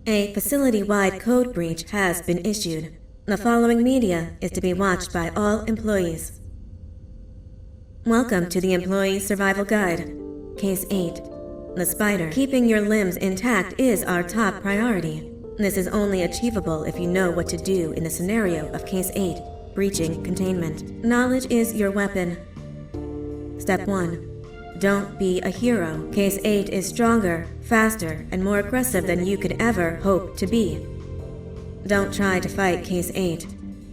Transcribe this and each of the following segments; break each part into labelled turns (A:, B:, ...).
A: A facility-wide code breach has been issued. The following media is to be watched by all employees. Welcome to the Employee Survival Guide. Case 8. The spider. Keeping your limbs intact is our top priority. This is only achievable if you know what to do in the scenario of Case 8, breaching containment. Knowledge is your weapon. Step 1. Don't be a hero. Case 8 is stronger, faster, and more aggressive than you could ever hope to be. Don't try to fight Case 8.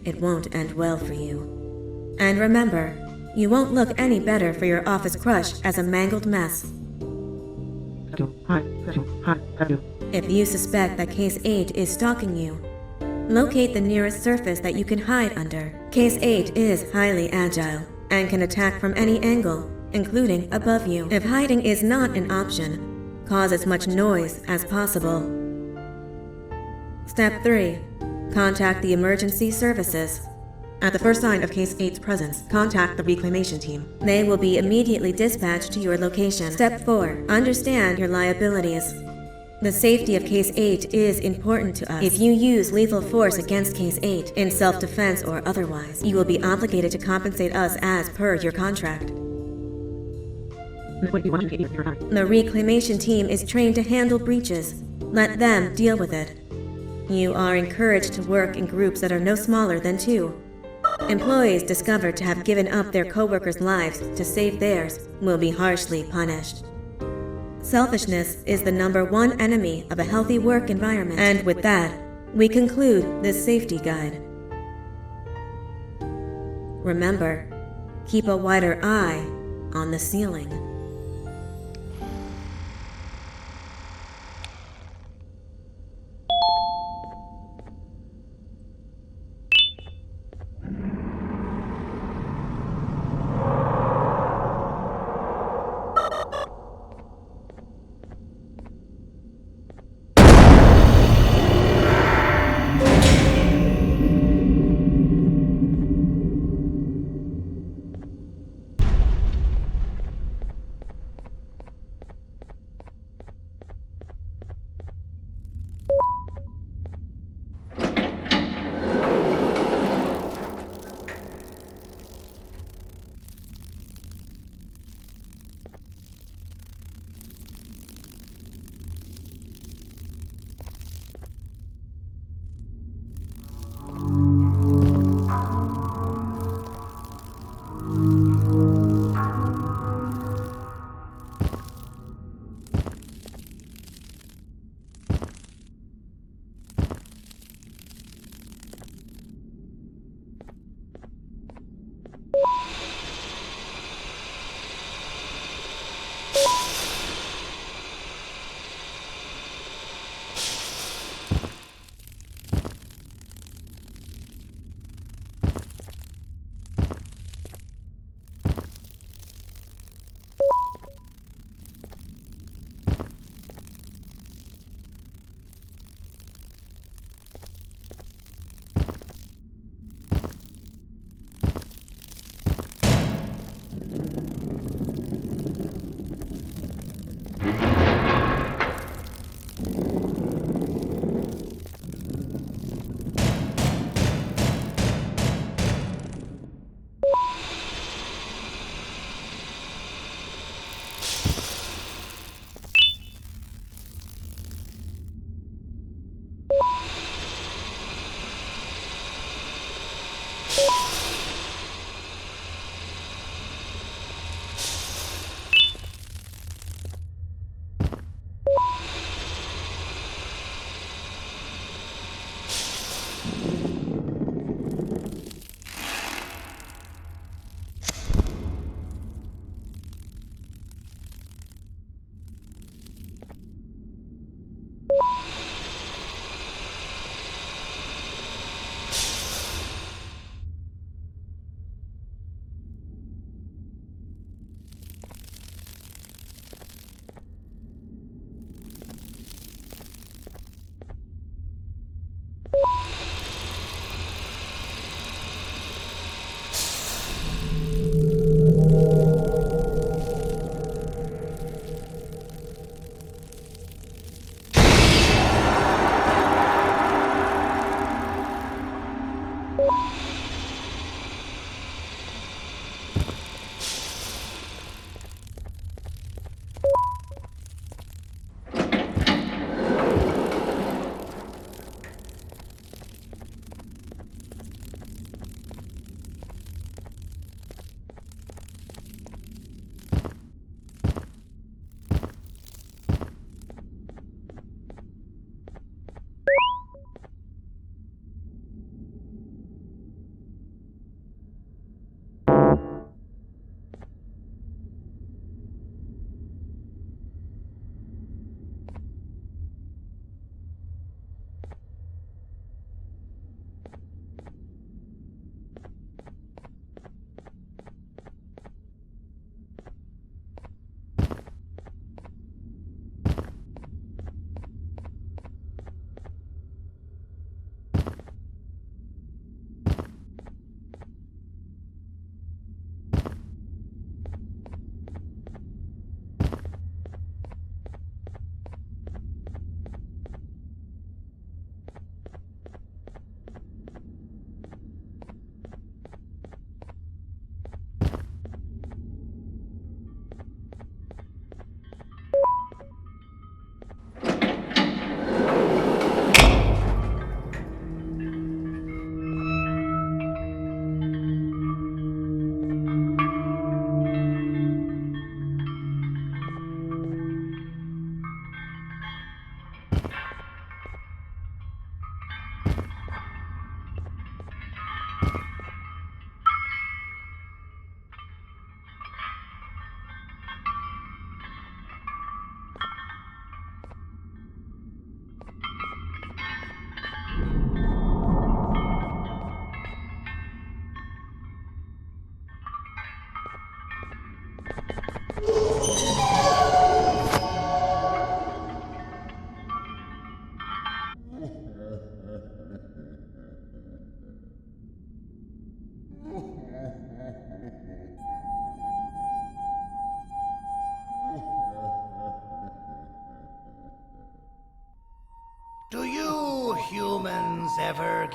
A: It won't end well for you. And remember, you won't look any better for your office crush as a mangled mess. If you suspect that Case 8 is stalking you, locate the nearest surface that you can hide under. Case 8 is highly agile and can attack from any angle, including above you. If hiding is not an option, cause as much noise as possible. Step 3. Contact the emergency services. At the first sign of Case 8's presence, contact the reclamation team. They will be immediately dispatched to your location. Step 4. Understand your liabilities. The safety of Case 8 is important to us. If you use lethal force against Case 8, in self-defense or otherwise, you will be obligated to compensate us as per your contract. The reclamation team is trained to handle breaches. Let them deal with it. You are encouraged to work in groups that are no smaller than 2. Employees discovered to have given up their co-workers' lives to save theirs will be harshly punished. Selfishness is the #1 enemy of a healthy work environment. And with that, we conclude this safety guide. Remember, keep a wider eye on the ceiling.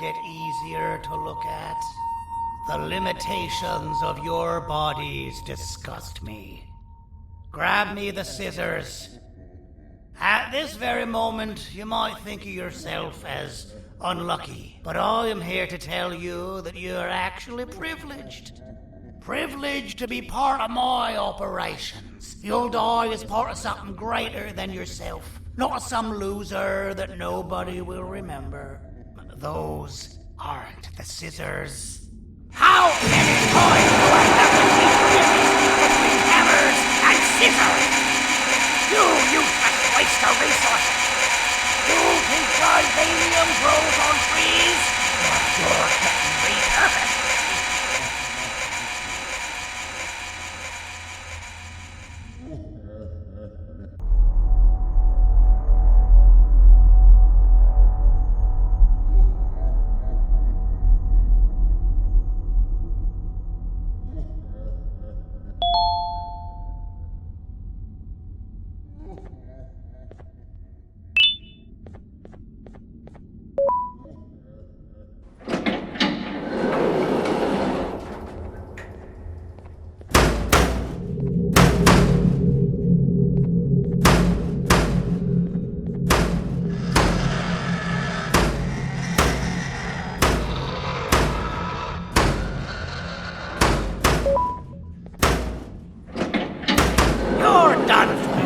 B: get easier to look at? The limitations of your bodies disgust me. Grab me the scissors. At this very moment, you might think of yourself as unlucky, but I am here to tell you that you're actually privileged. Privileged to be part of my operations. You'll die as part of something greater than yourself, not as some loser that nobody will remember. Those aren't the scissors. How many times do I have to keep difference between hammers and scissors? You useless waste of resources! You think titanium grows on trees? Well, you're getting repurposed. You're done for.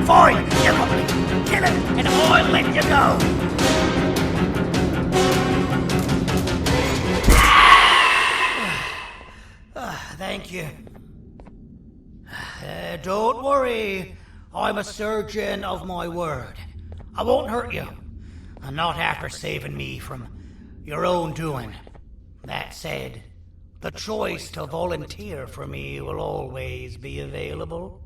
B: Fine, you're lovely. Kill it, and I'll let you go. Thank you. Don't worry. I'm a surgeon of my word. I won't hurt you. And not after saving me from your own doing. That said, the choice to volunteer for me will always be available.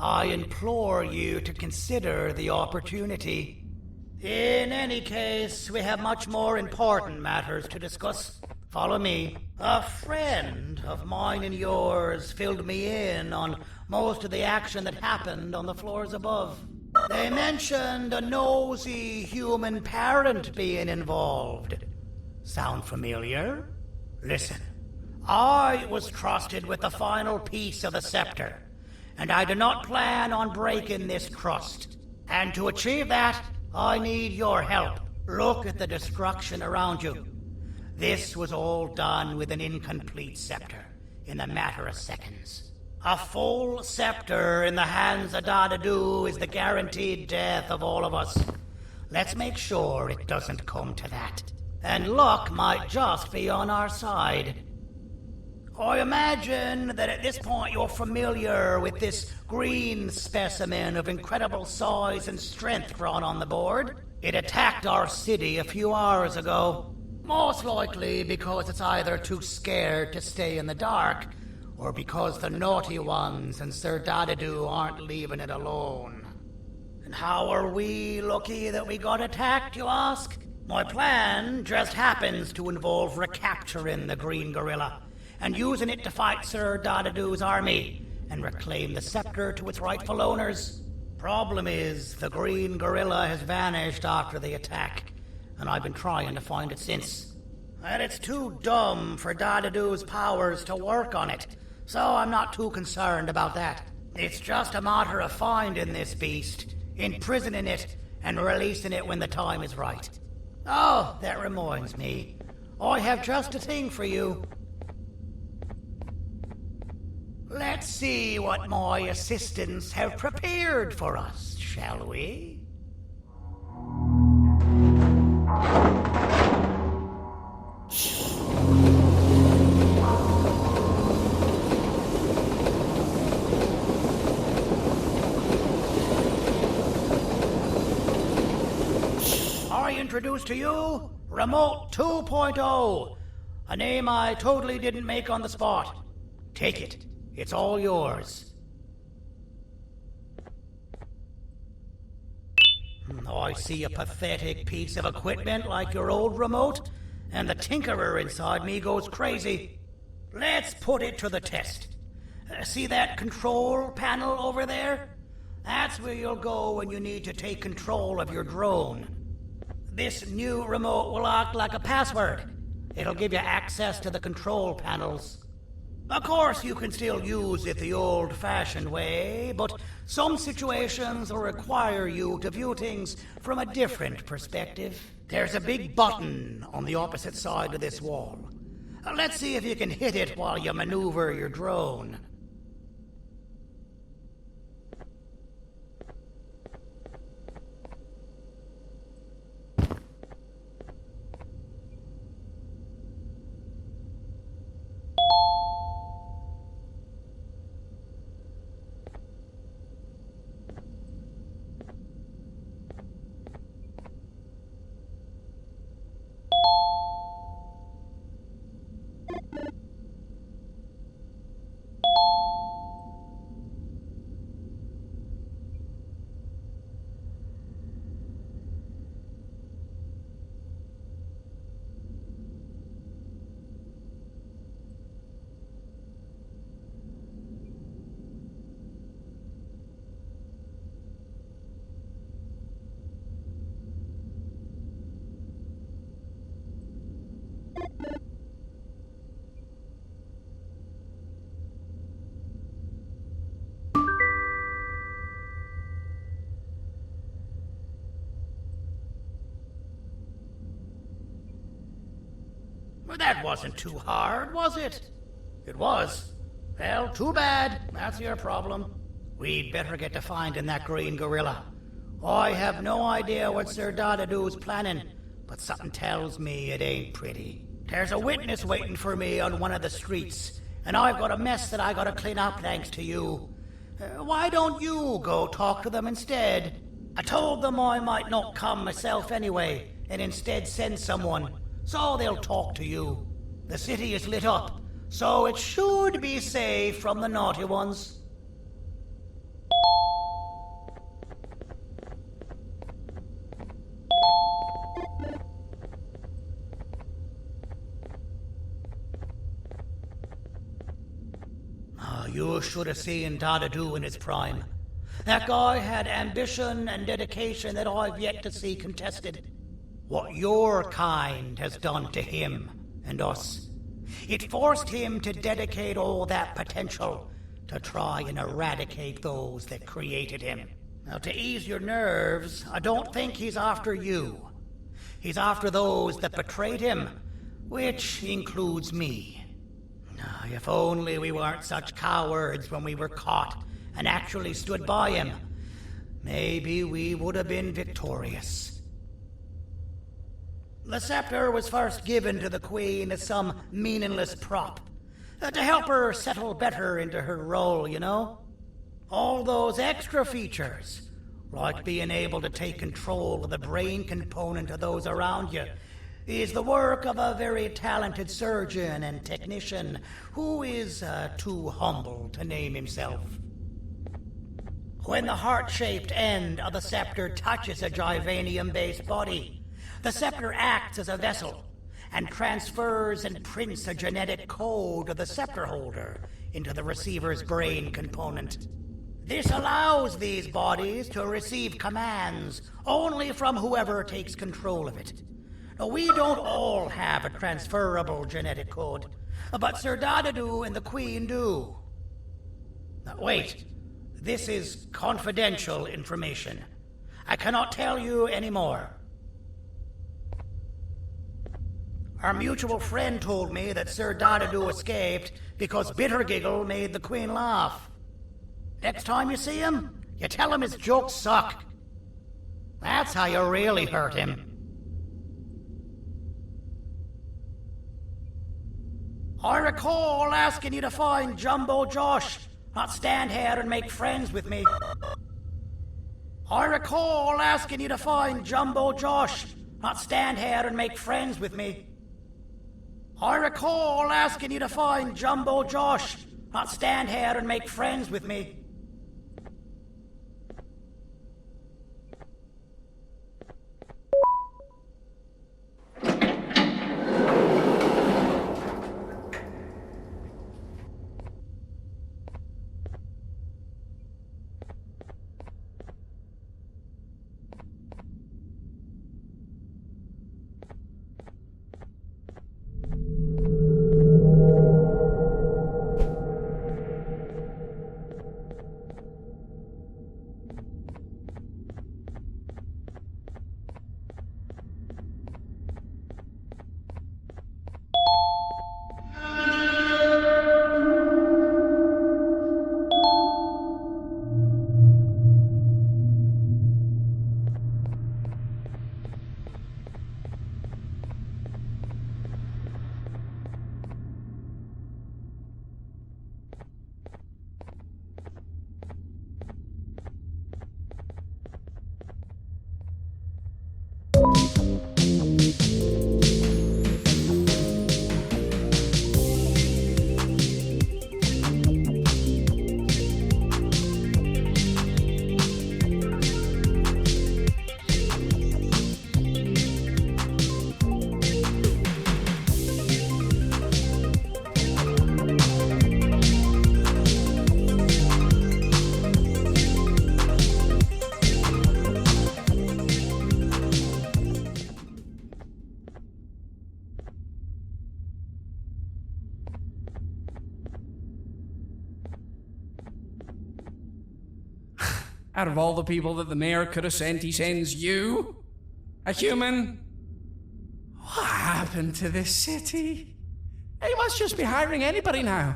B: I implore you to consider the opportunity. In any case, we have much more important matters to discuss. Follow me. A friend of mine and yours filled me in on most of the action that happened on the floors above. They mentioned a nosy human parent being involved. Sound familiar? Listen, I was trusted with the final piece of the scepter, and I do not plan on breaking this trust. And to achieve that, I need your help. Look at the destruction around you. This was all done with an incomplete scepter, in a matter of seconds. A full scepter in the hands of Dadadu is the guaranteed death of all of us. Let's make sure it doesn't come to that. And luck might just be on our side. I imagine that at this point you're familiar with this green specimen of incredible size and strength drawn on the board. It attacked our city a few hours ago. Most likely because it's either too scared to stay in the dark, or because the naughty ones and Sir Dadadu aren't leaving it alone. And how are we lucky that we got attacked, you ask? My plan just happens to involve recapturing the green gorilla and using it to fight Sir Dadadu's army and reclaim the scepter to its rightful owners. Problem is, the green gorilla has vanished after the attack, and I've been trying to find it since. And it's too dumb for Dadadu's powers to work on it, so I'm not too concerned about that. It's just a matter of finding this beast, imprisoning it, and releasing it when the time is right. Oh, that reminds me. I have just a thing for you. Let's see what my assistants have prepared for us, shall we? I introduce to you Remote 2.0, a name I totally didn't make on the spot. Take it. It's all yours. I see a pathetic piece of equipment like your old remote, and the tinkerer inside me goes crazy. Let's put it to the test. See that control panel over there? That's where you'll go when you need to take control of your drone. This new remote will act like a password. It'll give you access to the control panels. Of course, you can still use it the old-fashioned way, but some situations will require you to view things from a different perspective. There's a big button on the opposite side of this wall. Let's see if you can hit it while you maneuver your drone. Well, that wasn't too hard, was it? It was. Well, too bad. That's your problem. We'd better get to finding that green gorilla. I have no idea what Sir Dadadu's planning, but something tells me it ain't pretty. There's a witness waiting for me on one of the streets, and I've got a mess that I gotta clean up thanks to you. Why don't you go talk to them instead? I told them I might not come myself anyway, and instead send someone, so they'll talk to you. The city is lit up, so it should be safe from the naughty ones. You should have seen Dadadu in his prime. That guy had ambition and dedication that I've yet to see contested. What your kind has done to him and us. It forced him to dedicate all that potential to try and eradicate those that created him. Now, to ease your nerves, I don't think he's after you. He's after those that betrayed him, which includes me. If only we weren't such cowards when we were caught and actually stood by him, maybe we would have been victorious. The scepter was first given to the Queen as some meaningless prop, to help her settle better into her role, you know? All those extra features, like being able to take control of the brain component of those around you, is the work of a very talented surgeon and technician who is too humble to name himself. When the heart-shaped end of the scepter touches a Givanium-based body, the scepter acts as a vessel and transfers and prints a genetic code of the scepter holder into the receiver's brain component. This allows these bodies to receive commands only from whoever takes control of it. Now, we don't all have a transferable genetic code, but Sir Dadadu and the Queen do. Now, wait. This is confidential information. I cannot tell you any more. Our mutual friend told me that Sir Dadadu escaped because Bittergiggle made the Queen laugh. Next time you see him, you tell him his jokes suck. That's how you really hurt him. I recall asking you to find Jumbo Josh, not stand here and make friends with me. I recall asking you to find Jumbo Josh, not stand here and make friends with me. I recall asking you to find Jumbo Josh, not stand here and make friends with me.
C: Out of all the people that the mayor could have sent, he sends you? A human? What happened to this city? He must just be hiring anybody now.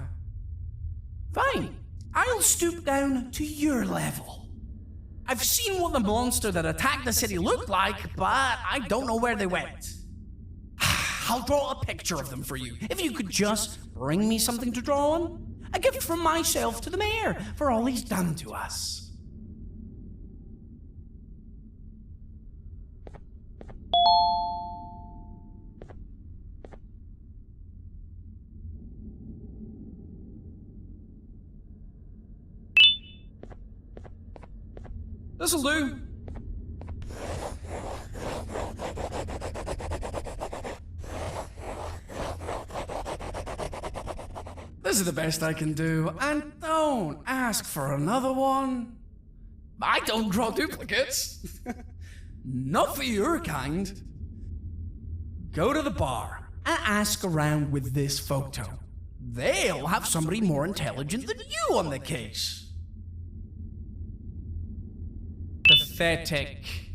C: Fine, I'll stoop down to your level. I've seen what the monster that attacked the city looked like, but I don't know where they went. I'll draw a picture of them for you, if you could just bring me something to draw on. A gift from myself to the mayor for all he's done to us. This'll do. This is the best I can do, and Don't ask for another one. I don't draw duplicates. Not for your kind. Go to the bar and ask around with this photo. They'll have somebody more intelligent than you on the case. Pathetic.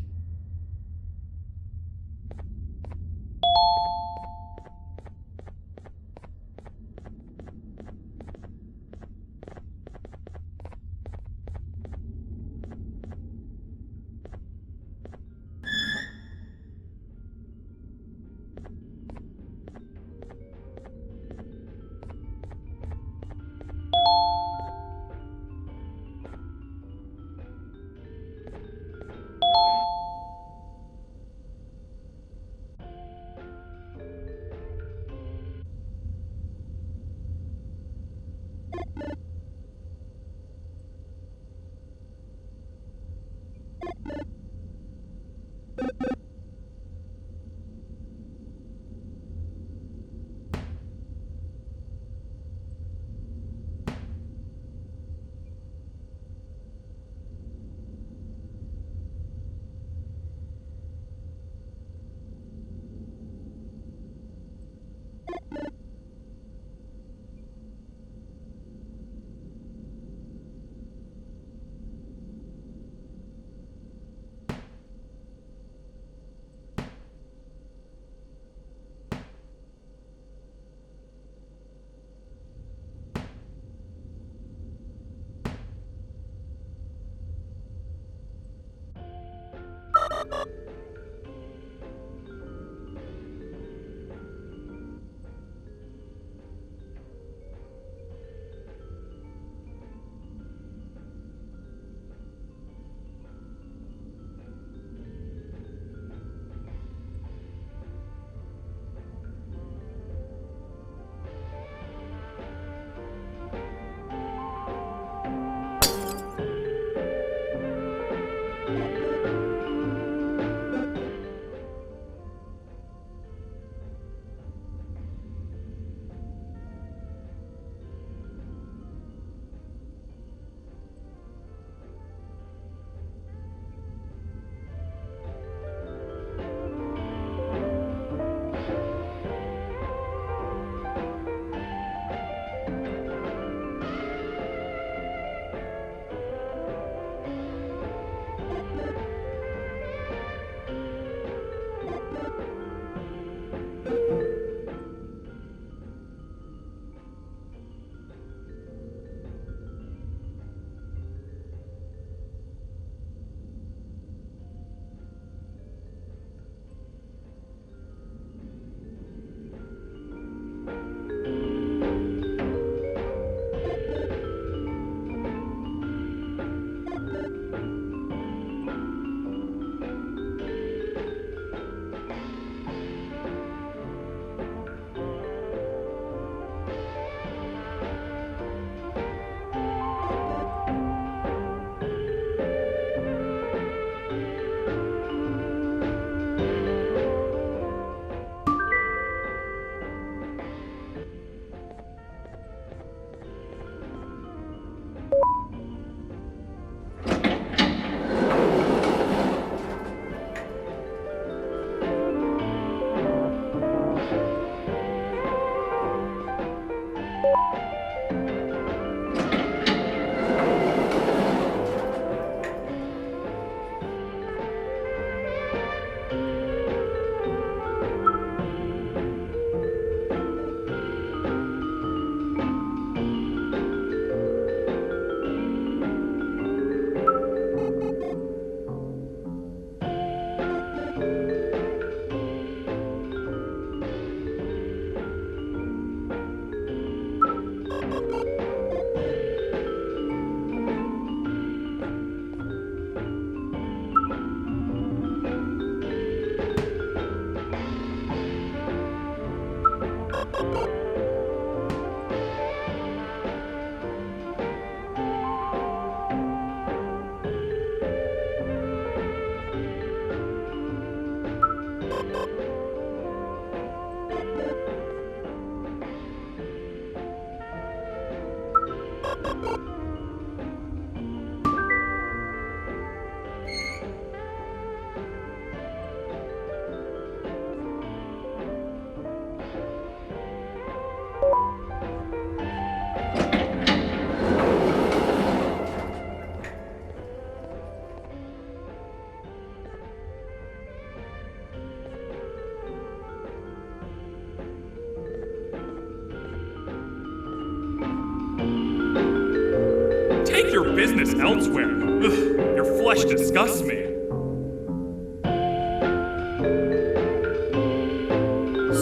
D: Take your business elsewhere. Ugh, your flesh disgusts me.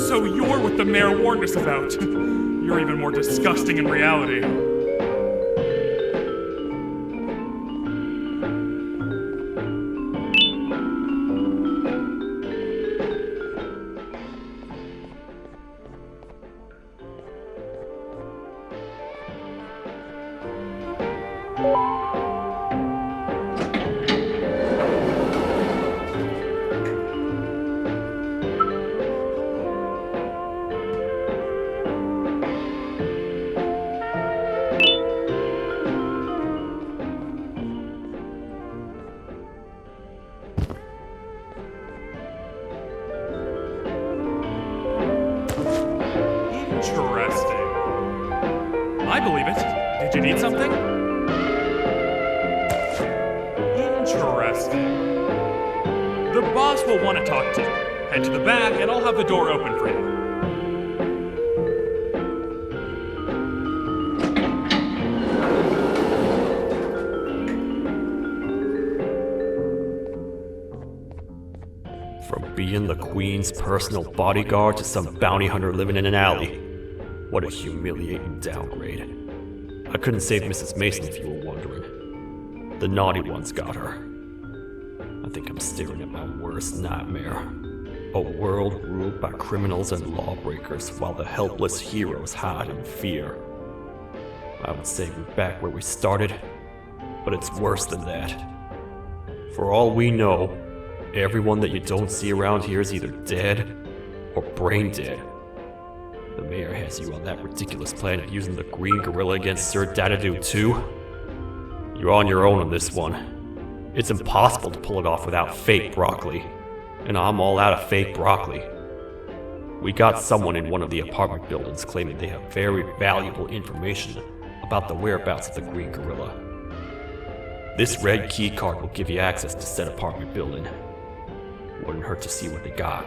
D: So you're what the mayor warned us about. You're even more disgusting in reality. Interesting. I believe it. Did you need something? Interesting. The boss will want to talk to you. Head to the back and I'll have the door open for you.
E: From being the Queen's personal bodyguard to some bounty hunter living in an alley. What a humiliating downgrade. I couldn't save Mrs. Mason if you were wondering. The naughty ones got her. I think I'm staring at my worst nightmare. A world ruled by criminals and lawbreakers while the helpless heroes hide in fear. I would say we're back where we started, but it's worse than that. For all we know, everyone that you don't see around here is either dead or brain dead. The mayor has you on that ridiculous plan of using the green gorilla against Sir Dadadoo too. You're on your own on this one. It's impossible to pull it off without fake broccoli. And I'm all out of fake broccoli. We got someone in one of the apartment buildings claiming they have very valuable information about the whereabouts of the green gorilla. This red key card will give you access to said apartment building. Wouldn't hurt to see what they got.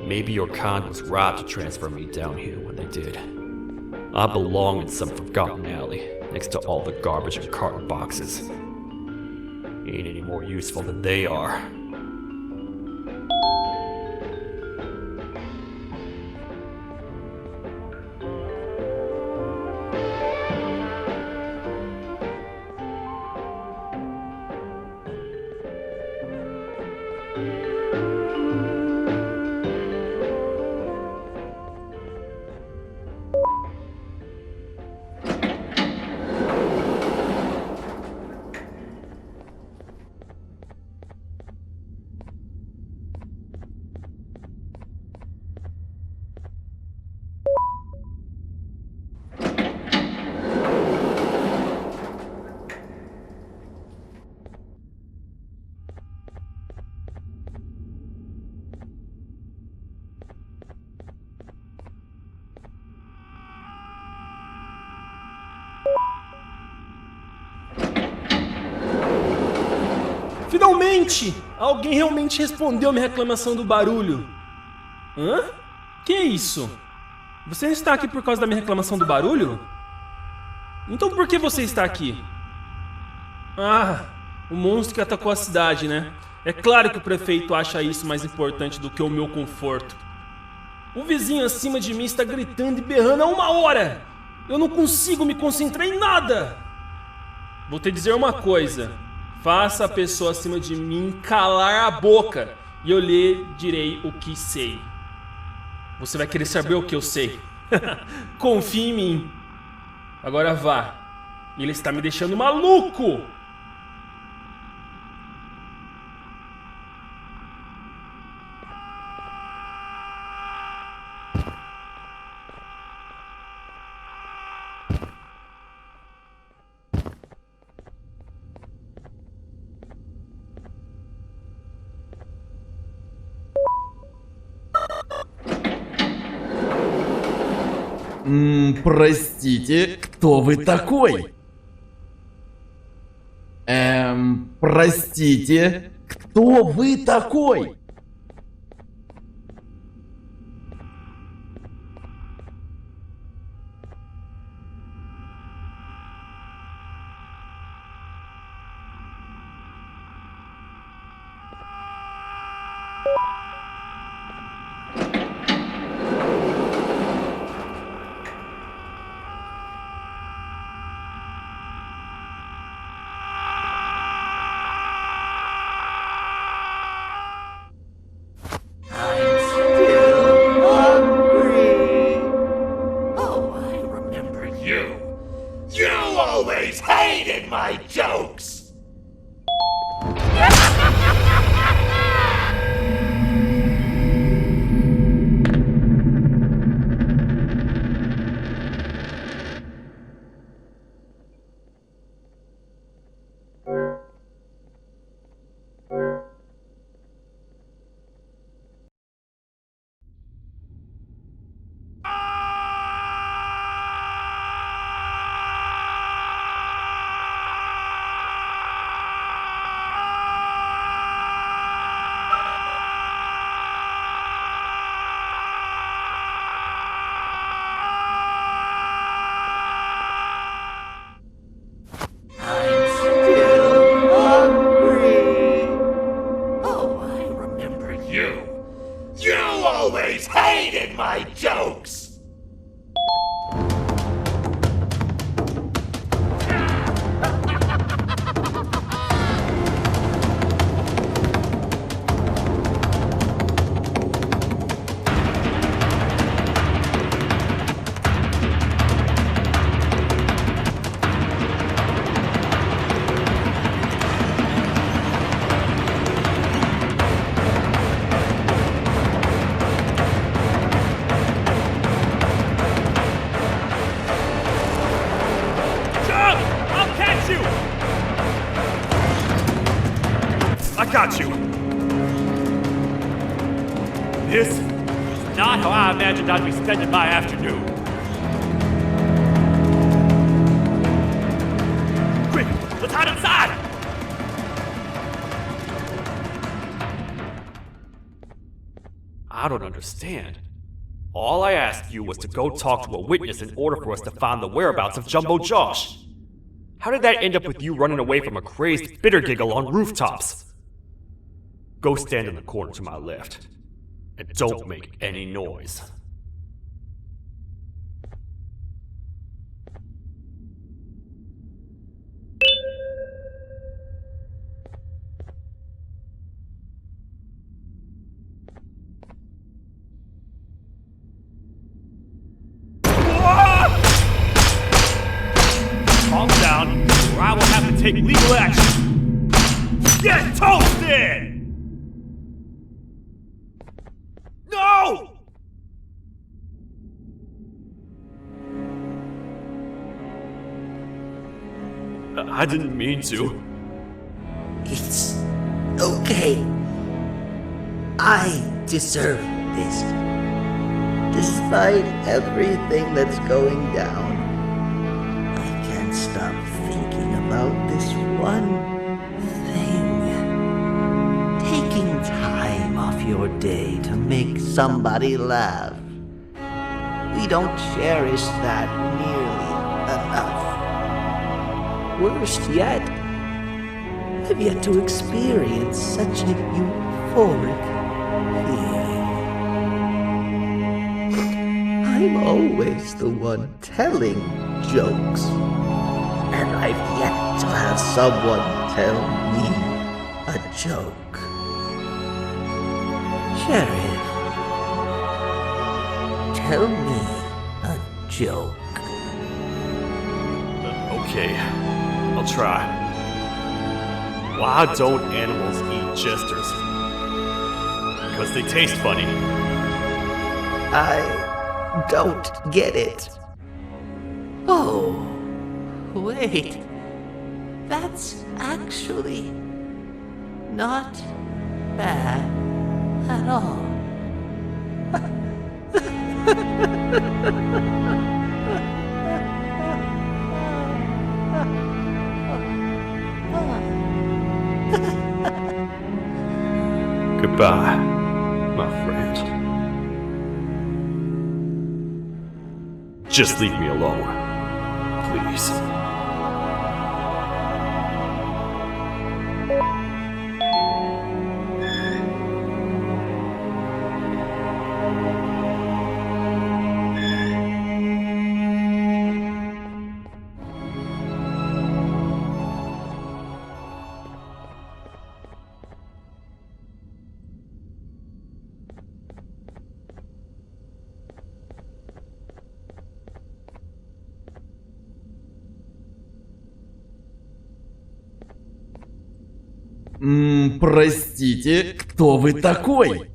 E: Maybe your kind was right to transfer me down here when they did. I belong in some forgotten alley, next to all the garbage and carton boxes. Ain't any more useful than they are.
F: Finalmente! Alguém realmente respondeu minha reclamação do barulho. Hã? Que isso? Você está aqui por causa da minha reclamação do barulho? Então por que você está aqui? Ah, o monstro que atacou a cidade, né? É claro que o prefeito acha isso mais importante do que o meu conforto. O vizinho acima de mim está gritando e berrando há 1 hora! Eu não consigo me concentrar em nada! Vou te dizer uma coisa. Faça a pessoa acima de mim calar a boca e eu lhe direi o que sei. Você vai querer saber o que eu sei. Confie em mim. Agora vá. Ele está me deixando maluco!
G: Простите, кто вы такой? Простите, кто вы такой?
B: I'm still hungry. Oh, I remember you. You always hated my jokes. I'm still hungry. Oh, I remember you. You always hated my jokes.
D: Jump! I'll catch you! I got you. This is not how I imagined I'd be spending my afternoon. Quick, let's hide inside!
E: I don't understand. All I asked you was to go talk to a witness in order for us to find the whereabouts of Jumbo Josh. How did that end up with you running away from a crazed bitter giggle on rooftops? Go stand in the corner to my left. And don't make any noise.
D: Calm down, or I will have to take legal action. Get toasted! No!
E: I didn't mean to.
H: It's okay. I deserve this. Despite everything that's going down, I can't stop thinking about this one thing. Taking time off your day to make somebody laugh. We don't cherish that nearly enough. Worst yet, I've yet to experience such a euphoric feeling. I'm always the one telling jokes, and I've yet to have someone tell me a joke. Sheriff, tell me a joke.
E: Okay, I'll try. Why don't animals eat jesters? Because they taste funny.
H: I don't get it. Oh, wait. That's actually not bad at all.
E: My friend. Just leave me alone. Please.
G: Простите, кто вы такой?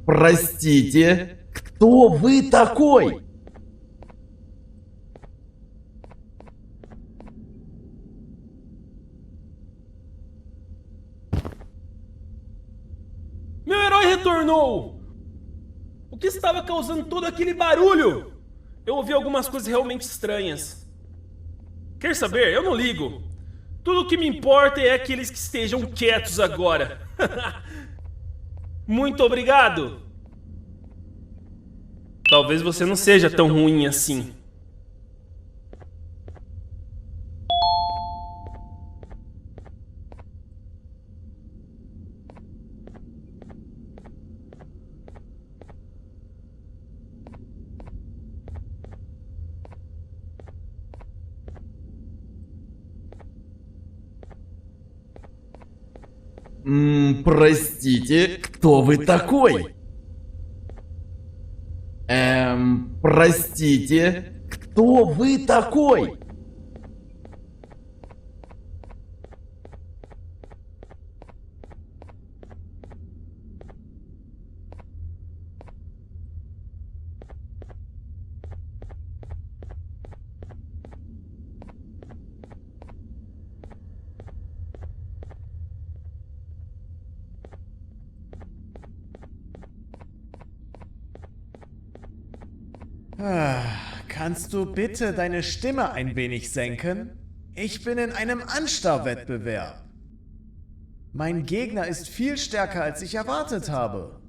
G: Простите, кто вы такой?
F: Meu herói retornou! O que estava causando todo aquele barulho? Eu ouvi algumas coisas realmente estranhas. Quer saber? Eu não ligo. Tudo o que me importa é aqueles que estejam quietos agora. Muito obrigado! Talvez você não seja tão ruim assim.
G: Простите, кто вы такой? Простите, кто вы такой?
I: Kannst du bitte deine Stimme ein wenig senken? Ich bin in einem Anstarrwettbewerb. Mein Gegner ist viel stärker, als ich erwartet habe.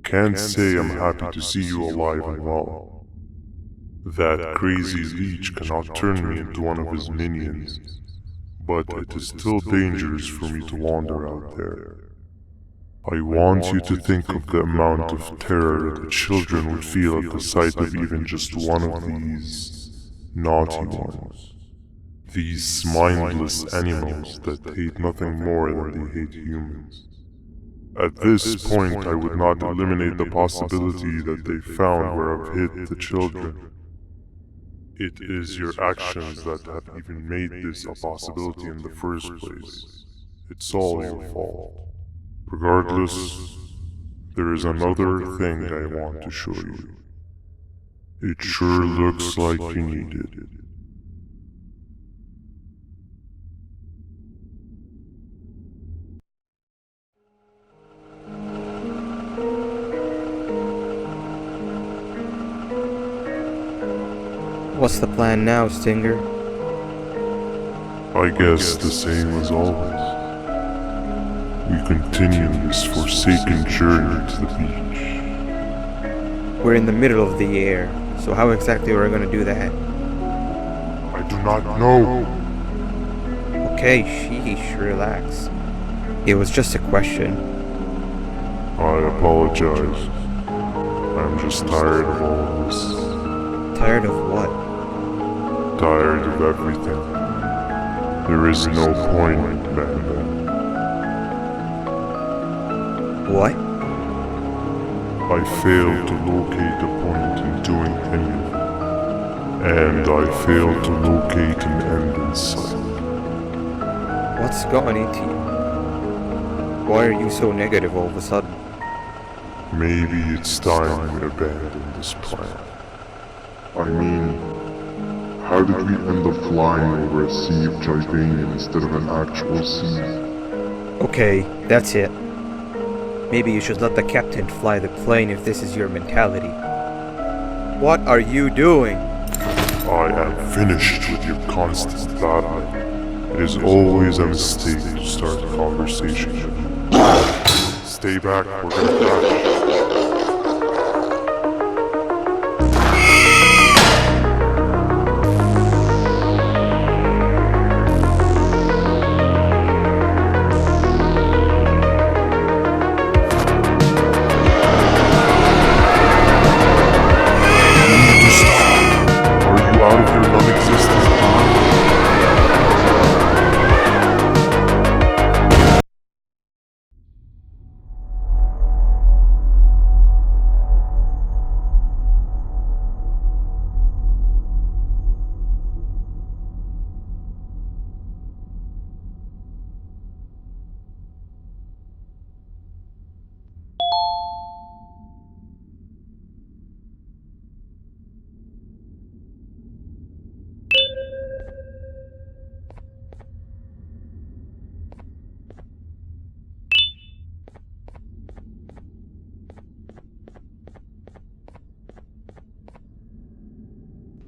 J: Can't say I'm happy to see you alive and well. That crazy leech cannot turn me into one of his minions, but it is still dangerous for me to wander out there. I want you to think of the amount of terror the children would feel at the sight of even just one of these naughty ones. These mindless animals that hate nothing more than they hate humans. At this point, I would not eliminate the possibility that they found where I've hid the children. It is your actions that have even made this a possibility in the first place. It's all your fault. Regardless, there is another thing I want to show you. It sure looks like you need it.
K: What's the plan now, Stinger?
J: I guess the same as always. We continue this forsaken journey to the beach.
K: We're in the middle of the air, so how exactly are we going to do that?
J: I do not know.
K: Okay, sheesh, relax. It was just a question.
J: I apologize. I'm just tired of all this.
K: Tired of what?
J: Tired of everything. There is no point, Banban.
K: What?
J: I failed to locate a point in doing anything. And I failed to locate an end in sight.
K: What's gone into you? Why are you so negative all of a sudden?
J: Maybe it's time we abandon this plan. I mean, how did we end up flying over a sea of Jibanian instead of an actual sea?
K: Okay, that's it. Maybe you should let the captain fly the plane if this is your mentality. What are you doing?
J: I am finished with your constant battling. It is always a mistake to start a conversation with you. Stay back, we're gonna crash.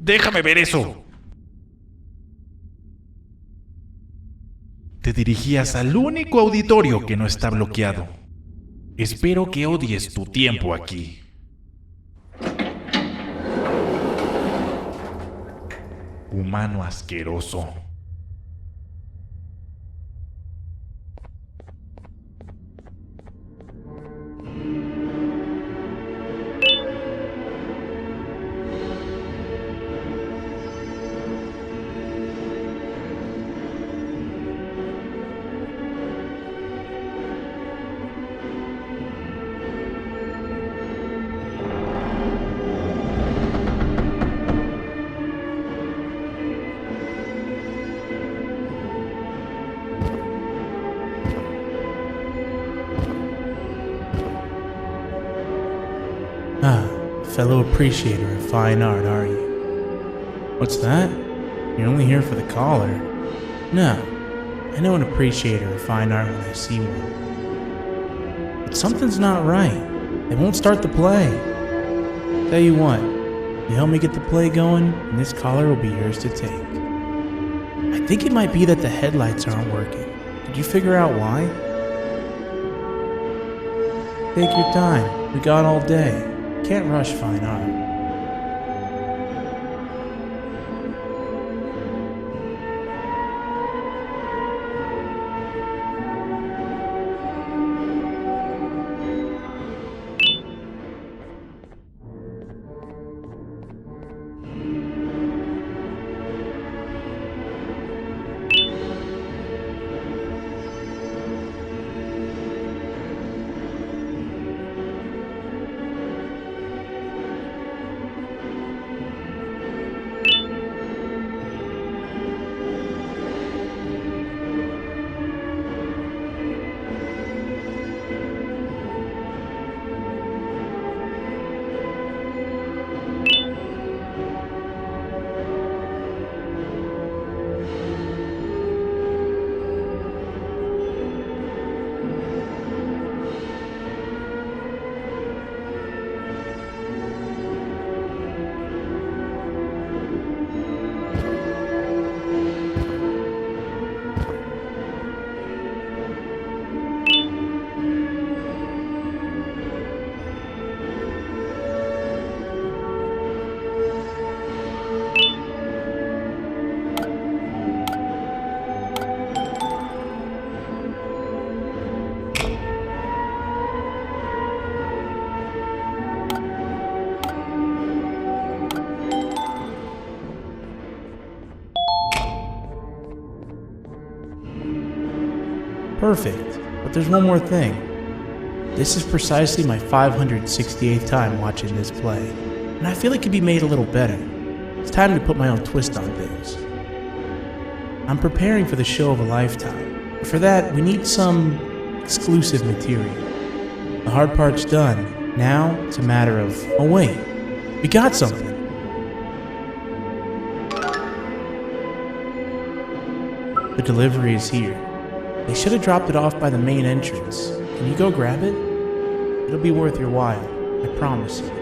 L: Déjame ver eso. Te dirigías al único auditorio que no está bloqueado. Espero que odies tu tiempo aquí. Humano asqueroso.
M: Fellow appreciator of fine art, are you? What's that? You're only here for the collar? No, I know an appreciator of fine art when I see one. But something's not right. They won't start the play. Tell you what, you help me get the play going, and this collar will be yours to take. I think it might be that the headlights aren't working. Did you figure out why? Take your time. We got all day. Can't rush fine art. Perfect, but there's one more thing. This is precisely my 568th time watching this play, and I feel it could be made a little better. It's time to put my own twist on things. I'm preparing for the show of a lifetime, For that, we need some exclusive material. The hard part's done. Now, it's a matter of, oh wait, we got something. The delivery is here. They should have dropped it off by the main entrance. Can you go grab it? It'll be worth your while, I promise you.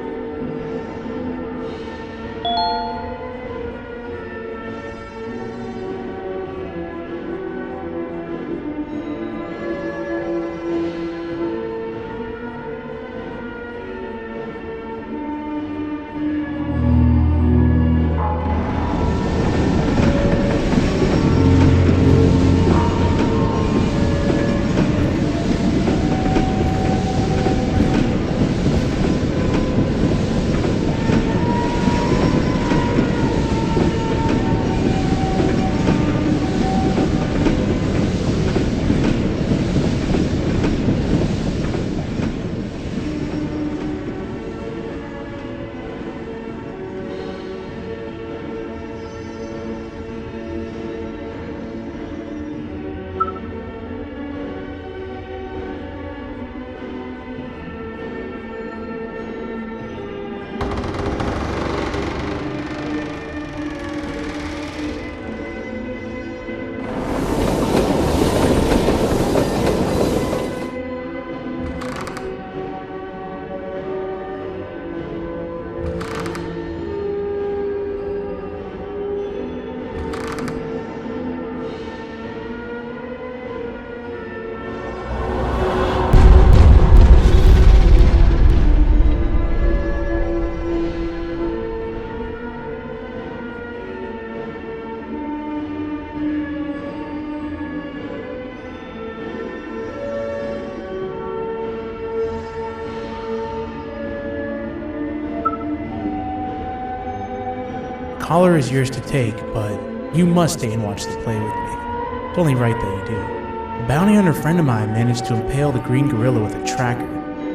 M: Collar is yours to take, but you must stay and watch the play with me. It's only right that you do. A bounty hunter friend of mine managed to impale the green gorilla with a tracker.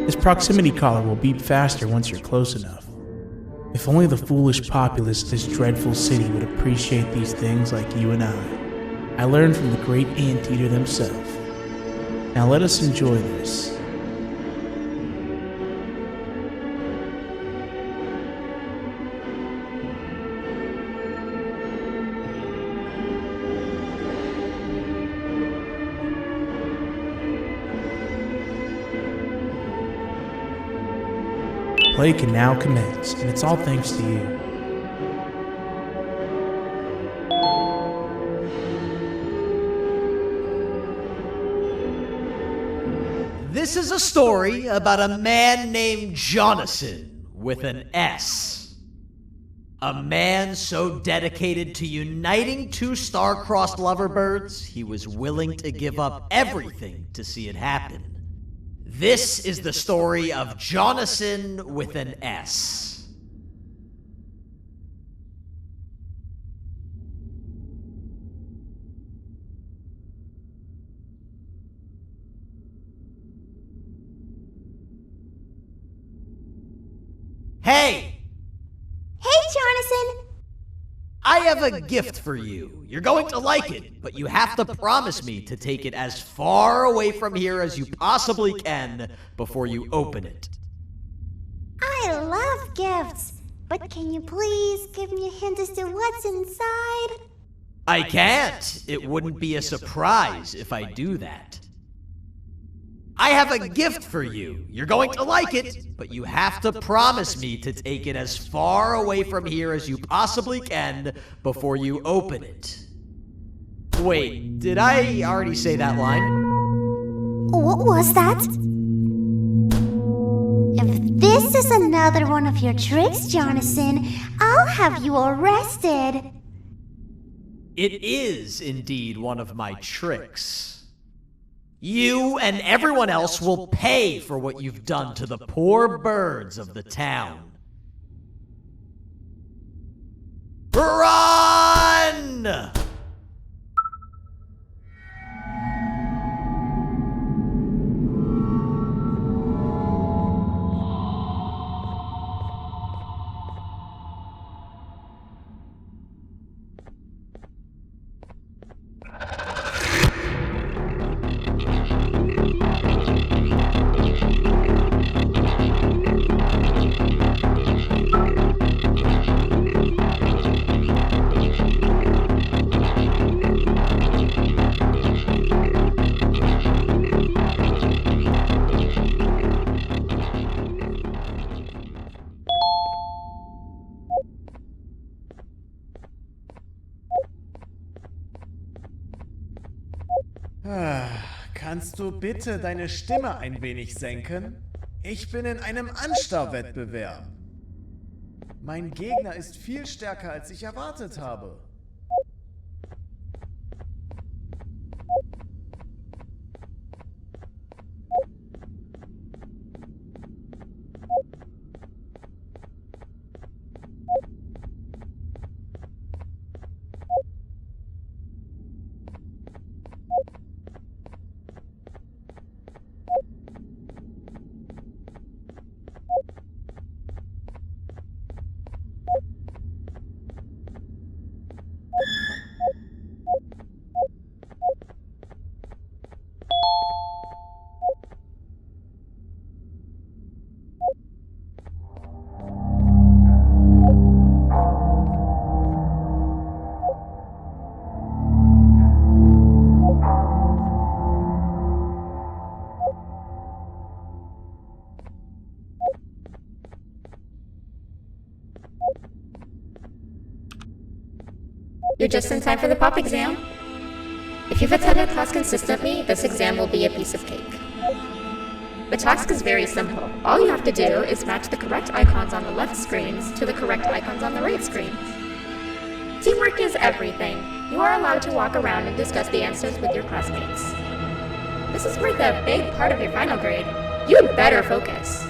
M: This proximity collar will beep faster once you're close enough. If only the foolish populace of this dreadful city would appreciate these things like you and I. I learned from the great anteater themselves. Now let us enjoy this. Play can now commence, and it's all thanks to you.
B: This is a story about a man named Jonathan with an S. A man so dedicated to uniting two star-crossed loverbirds, he was willing to give up everything to see it happen. This is the story of Jonathan with an S. Hey!
N: Hey, Jonathan!
B: I have a gift for you. You're going to like it, but you have to promise me to take it as far away from here as you possibly can before you open it.
N: I love gifts, but can you please give me a hint as to what's inside?
B: I can't. It wouldn't be a surprise if I do that. I have a gift for you. You're going to like it, but you have to promise me to take it as far away from here as you possibly can before you open it. Wait, did I already say that line?
N: What was that? If this is another one of your tricks, Jonathan, I'll have you arrested.
B: It is indeed one of my tricks. You and everyone else will pay for what you've done to the poor birds of the town. Run!
I: Kannst du bitte deine Stimme ein wenig senken? Ich bin in einem Anstarrwettbewerb. Mein Gegner ist viel stärker, als ich erwartet habe.
O: You're just in time for the pop exam. If you've attended class consistently, this exam will be a piece of cake. The task is very simple. All you have to do is match the correct icons on the left screens to the correct icons on the right screens. Teamwork is everything. You are allowed to walk around and discuss the answers with your classmates. This is worth a big part of your final grade. You had better focus.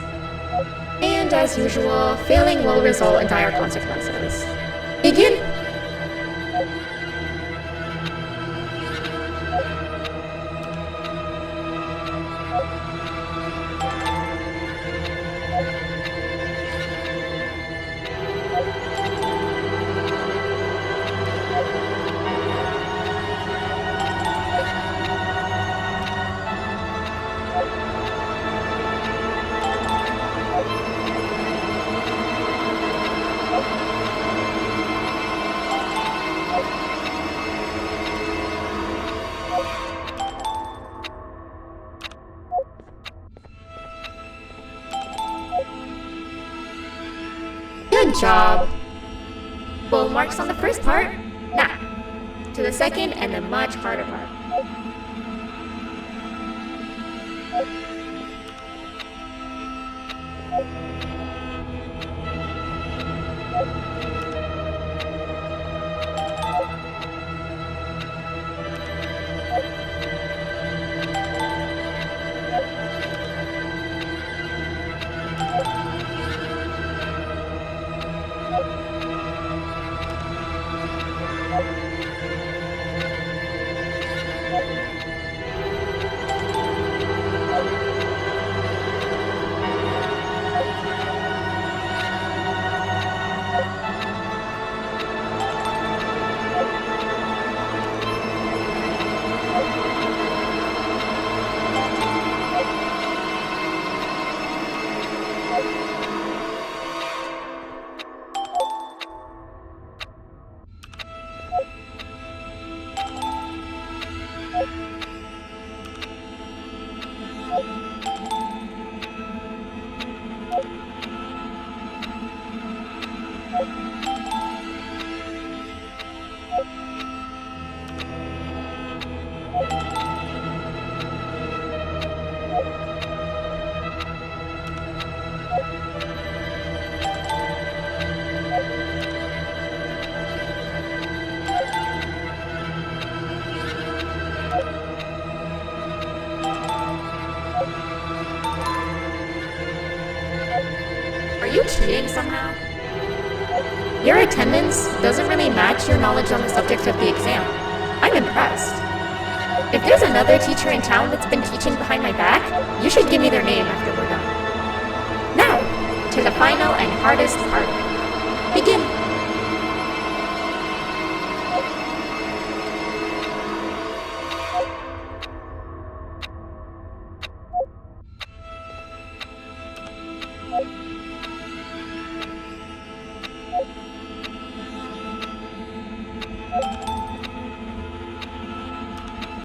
O: And as usual, failing will result in dire consequences. Begin! Good job! Full marks on the first part. Now, to the second and the much harder part. Are you cheating somehow? Your attendance doesn't really match your knowledge on the subject of the exam. I'm impressed. If there's another teacher in town that's been teaching behind my back, you should give me their name after we're done. Now, to the final and hardest part. Begin.